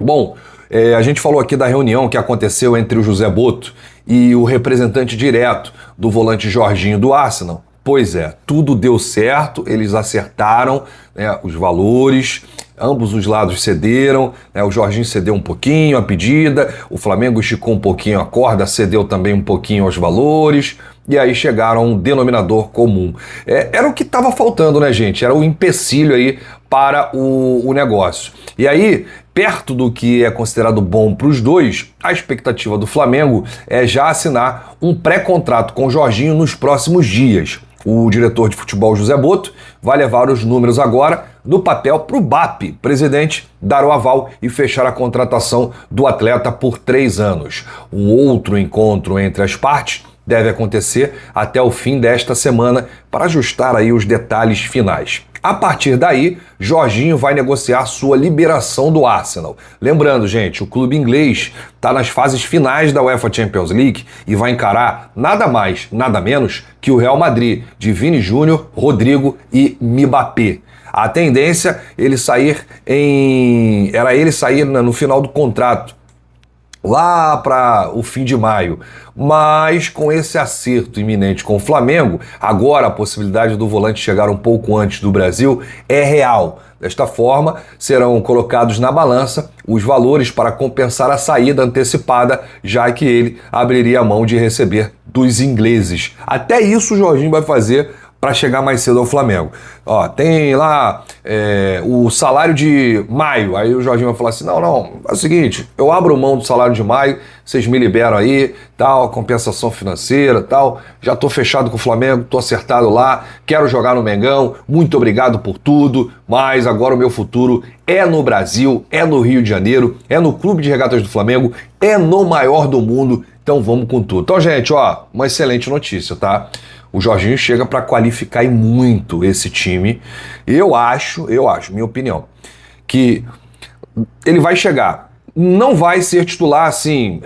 Bom, a gente falou aqui da reunião que aconteceu entre o José Boto e o representante direto do volante Jorginho do Arsenal. Pois é, tudo deu certo, eles acertaram, né, os valores, ambos os lados cederam, né, o Jorginho cedeu um pouquinho a pedida, o Flamengo esticou um pouquinho a corda, cedeu também um pouquinho aos valores, e aí chegaram a um denominador comum. Era o que estava faltando, né, gente? Era o empecilho aí para o negócio. E aí, perto do que é considerado bom para os dois, a expectativa do Flamengo é já assinar um pré-contrato com o Jorginho nos próximos dias. O diretor de futebol, José Boto, vai levar os números agora no papel para o BAP, presidente, dar o aval e fechar a contratação do atleta por 3 anos. Um outro encontro entre as partes deve acontecer até o fim desta semana para ajustar aí os detalhes finais. A partir daí, Jorginho vai negociar sua liberação do Arsenal. Lembrando, gente, o clube inglês está nas fases finais da UEFA Champions League e vai encarar nada mais, nada menos que o Real Madrid, de Vini Júnior, Rodrigo e Mbappé. A tendência era ele sair no final do contrato, lá para o fim de maio. Mas com esse acerto iminente com o Flamengo, agora a possibilidade do volante chegar um pouco antes do Brasil é real. Desta forma, serão colocados na balança os valores para compensar a saída antecipada, já que ele abriria a mão de receber dos ingleses. Até isso o Jorginho vai fazer para chegar mais cedo ao Flamengo. Ó, tem lá o salário de maio. Aí o Jorginho vai falar assim, não, é o seguinte, eu abro mão do salário de maio, vocês me liberam aí, tal, compensação financeira, tal, já tô fechado com o Flamengo, tô acertado lá, quero jogar no Mengão, muito obrigado por tudo, mas agora o meu futuro é no Brasil, é no Rio de Janeiro, é no Clube de Regatas do Flamengo, é no maior do mundo, então vamos com tudo. Então, gente, ó, uma excelente notícia, tá? O Jorginho chega para qualificar muito esse time. Eu acho, minha opinião, que ele vai chegar. Não vai ser titular assim,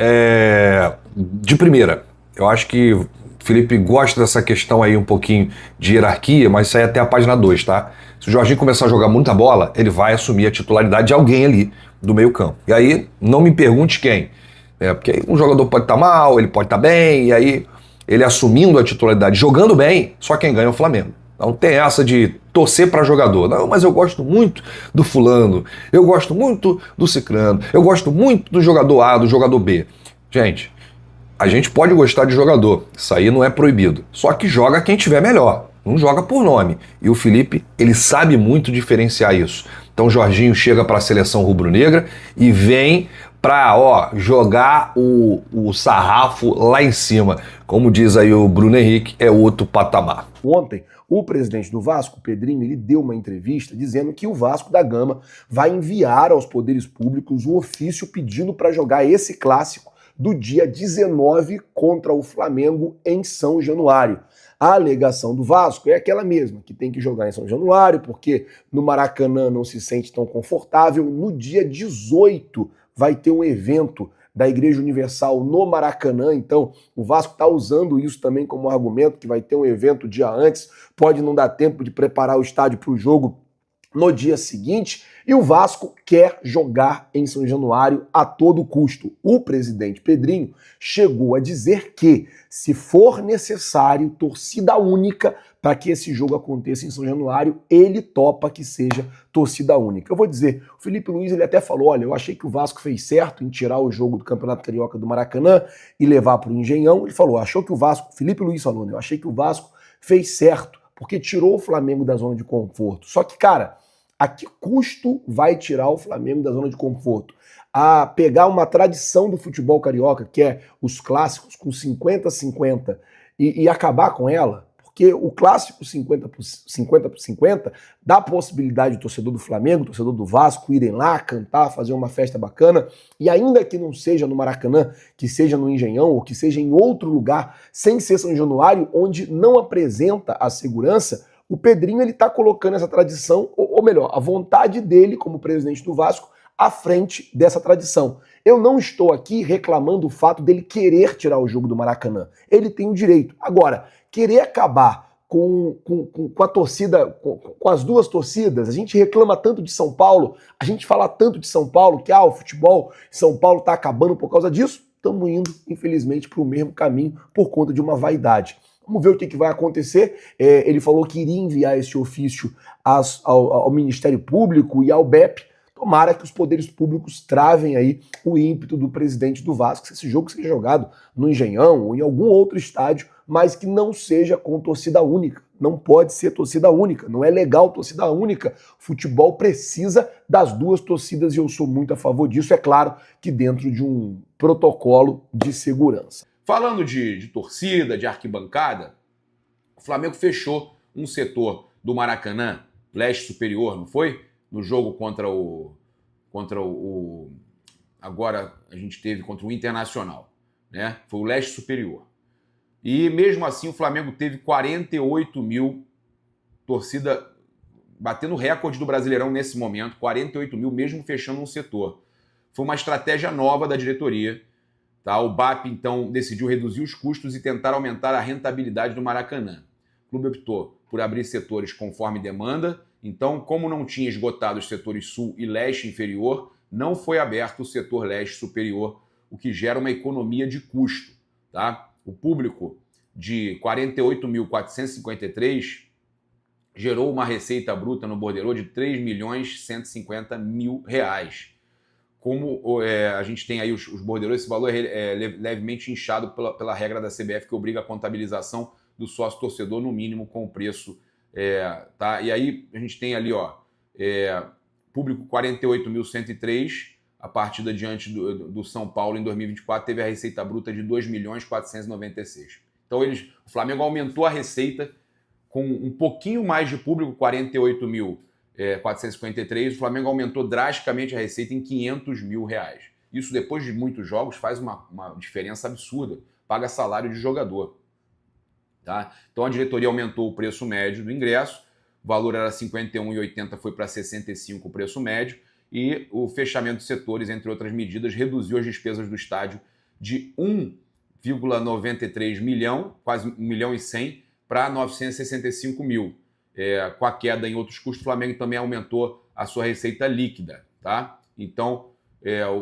de primeira. Eu acho que o Felipe gosta dessa questão aí um pouquinho de hierarquia, mas isso aí é até a página 2, tá? Se o Jorginho começar a jogar muita bola, ele vai assumir a titularidade de alguém ali do meio campo. E aí, não me pergunte quem. Porque aí um jogador pode estar mal, ele pode estar bem, e aí ele assumindo a titularidade, jogando bem, só quem ganha é o Flamengo. Não tem essa de torcer para jogador. Não, mas eu gosto muito do fulano, eu gosto muito do ciclano, eu gosto muito do jogador A, do jogador B. Gente, a gente pode gostar de jogador, isso aí não é proibido. Só que joga quem tiver melhor, não joga por nome. E o Felipe, ele sabe muito diferenciar isso. Então o Jorginho chega para a seleção rubro-negra e vem para jogar o sarrafo lá em cima. Como diz aí o Bruno Henrique, é outro patamar. Ontem, o presidente do Vasco, Pedrinho, ele deu uma entrevista dizendo que o Vasco da Gama vai enviar aos poderes públicos um ofício pedindo para jogar esse clássico do dia 19 contra o Flamengo em São Januário. A alegação do Vasco é aquela mesma, que tem que jogar em São Januário, porque no Maracanã não se sente tão confortável. No dia 18 vai ter um evento da Igreja Universal no Maracanã, então o Vasco está usando isso também como argumento, que vai ter um evento um dia antes, pode não dar tempo de preparar o estádio para o jogo no dia seguinte, e o Vasco quer jogar em São Januário a todo custo. O presidente Pedrinho chegou a dizer que, se for necessário, torcida única para que esse jogo aconteça em São Januário, ele topa que seja torcida única. Eu vou dizer, o Felipe Luiz ele até falou, olha, eu achei que o Vasco fez certo em tirar o jogo do Campeonato Carioca do Maracanã e levar para o Engenhão. Ele falou, achou que o Vasco, Felipe Luiz falou, né, eu achei que o Vasco fez certo, porque tirou o Flamengo da zona de conforto. Só que, cara, a que custo vai tirar o Flamengo da zona de conforto? A pegar uma tradição do futebol carioca, que é os clássicos com 50-50, e acabar com ela? Porque o clássico 50 por 50 dá a possibilidade do torcedor do Flamengo, torcedor do Vasco, irem lá, cantar, fazer uma festa bacana, e ainda que não seja no Maracanã, que seja no Engenhão, ou que seja em outro lugar, sem ser São Januário, onde não apresenta a segurança, o Pedrinho ele está colocando essa tradição, ou melhor, a vontade dele como presidente do Vasco à frente dessa tradição. Eu não estou aqui reclamando o fato dele querer tirar o jogo do Maracanã. Ele tem o direito. Agora, querer acabar com a torcida, com as duas torcidas. A gente reclama tanto de São Paulo, a gente fala tanto de São Paulo, que o futebol São Paulo está acabando por causa disso. Estamos indo, infelizmente, para o mesmo caminho por conta de uma vaidade. Vamos ver o que vai acontecer. Ele falou que iria enviar esse ofício ao Ministério Público e ao BEP. Tomara que os poderes públicos travem aí o ímpeto do presidente do Vasco, que esse jogo seja jogado no Engenhão ou em algum outro estádio, mas que não seja com torcida única. Não pode ser torcida única, não é legal torcida única. O futebol precisa das duas torcidas e eu sou muito a favor disso, é claro que dentro de um protocolo de segurança. Falando de torcida, de arquibancada, o Flamengo fechou um setor do Maracanã, leste superior, não foi? No jogo contra o agora a gente teve contra o Internacional, né? Foi o leste superior. E mesmo assim o Flamengo teve 48 mil, torcida batendo recorde do Brasileirão nesse momento, 48 mil mesmo fechando um setor. Foi uma estratégia nova da diretoria. Tá? O BAP, então, decidiu reduzir os custos e tentar aumentar a rentabilidade do Maracanã. O clube optou por abrir setores conforme demanda. Então, como não tinha esgotado os setores sul e leste inferior, não foi aberto o setor leste superior, o que gera uma economia de custo. Tá? O público de 48.453 gerou uma receita bruta no borderô de R$ 3.150.000. Como a gente tem aí os borderôs, esse valor é levemente inchado pela regra da CBF, que obriga a contabilização do sócio-torcedor no mínimo com o preço. Tá? E aí a gente tem ali, público 48.103, a partida diante do São Paulo em 2024 teve a receita bruta de 2.496. Então o Flamengo aumentou a receita com um pouquinho mais de público, 48.453, o Flamengo aumentou drasticamente a receita em R$500 mil. Isso, depois de muitos jogos, faz uma diferença absurda. Paga salário de jogador. Tá? Então a diretoria aumentou o preço médio do ingresso, o valor era R$ 51,80, foi para R$ 65 o preço médio, e o fechamento de setores, entre outras medidas, reduziu as despesas do estádio de 1,93 milhão, quase 1,1 milhão, para 965 mil. Com a queda em outros custos, o Flamengo também aumentou a sua receita líquida. Tá? Então,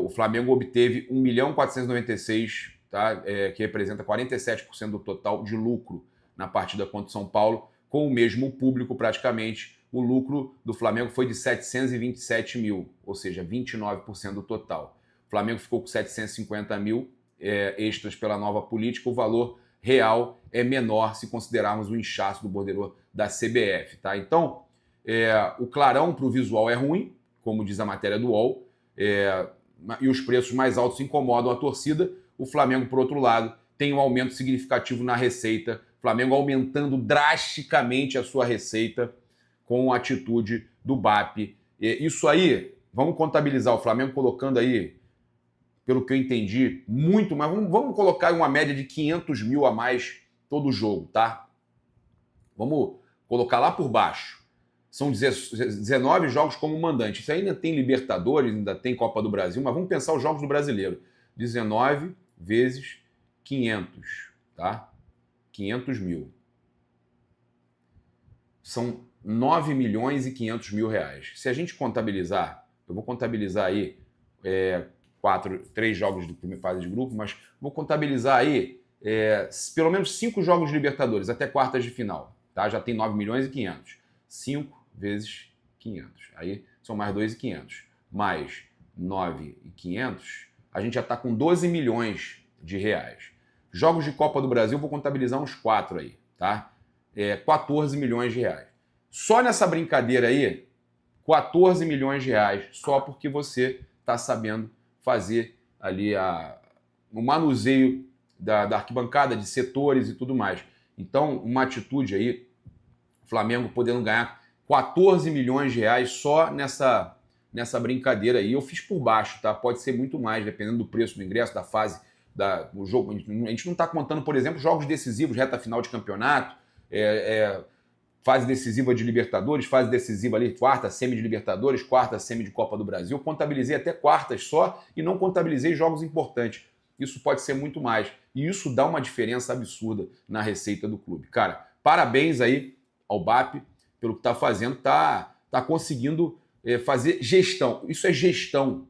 o Flamengo obteve 1.496.000, tá? Que representa 47% do total de lucro na partida contra o São Paulo, com o mesmo público praticamente. O lucro do Flamengo foi de 727 mil, ou seja, 29% do total. O Flamengo ficou com 750 mil extras pela nova política, o valor real é menor se considerarmos o inchaço do borderô da CBF. Tá? Então, o clarão para o visual é ruim, como diz a matéria do UOL, e os preços mais altos incomodam a torcida. O Flamengo, por outro lado, tem um aumento significativo na receita. O Flamengo aumentando drasticamente a sua receita com a atitude do BAP. Isso aí, vamos contabilizar o Flamengo colocando aí, pelo que eu entendi, muito mais. Vamos colocar uma média de 500 mil a mais todo jogo, tá? Vamos colocar lá por baixo. São 19 jogos como mandante. Isso aí ainda tem Libertadores, ainda tem Copa do Brasil, mas vamos pensar os jogos do Brasileiro. 19 vezes 500, tá? 500 mil. São 9 milhões e 500 mil reais. Se a gente contabilizar, eu vou contabilizar aí 3 jogos de primeira fase de grupo, mas vou contabilizar aí pelo menos 5 jogos de Libertadores, até quartas de final, tá? Já tem 9 milhões e 500. 5 vezes 500. Aí são mais 2.500. Mais 9.500, a gente já está com 12 milhões de reais. Jogos de Copa do Brasil, vou contabilizar uns 4 aí, tá? 14 milhões de reais. Só nessa brincadeira aí, 14 milhões de reais, só porque você está sabendo fazer ali o manuseio da arquibancada, de setores e tudo mais. Então, uma atitude aí, Flamengo podendo ganhar 14 milhões de reais só nessa brincadeira aí. Eu fiz por baixo, tá? Pode ser muito mais, dependendo do preço do ingresso, da fase do jogo. A gente não está contando, por exemplo, jogos decisivos, reta final de campeonato, fase decisiva de Libertadores, fase decisiva ali, quarta semi de Libertadores, quarta semi de Copa do Brasil. Contabilizei até quartas só e não contabilizei jogos importantes. Isso pode ser muito mais. E isso dá uma diferença absurda na receita do clube. Cara, parabéns aí ao BAP pelo que está fazendo, está conseguindo fazer gestão. Isso é gestão.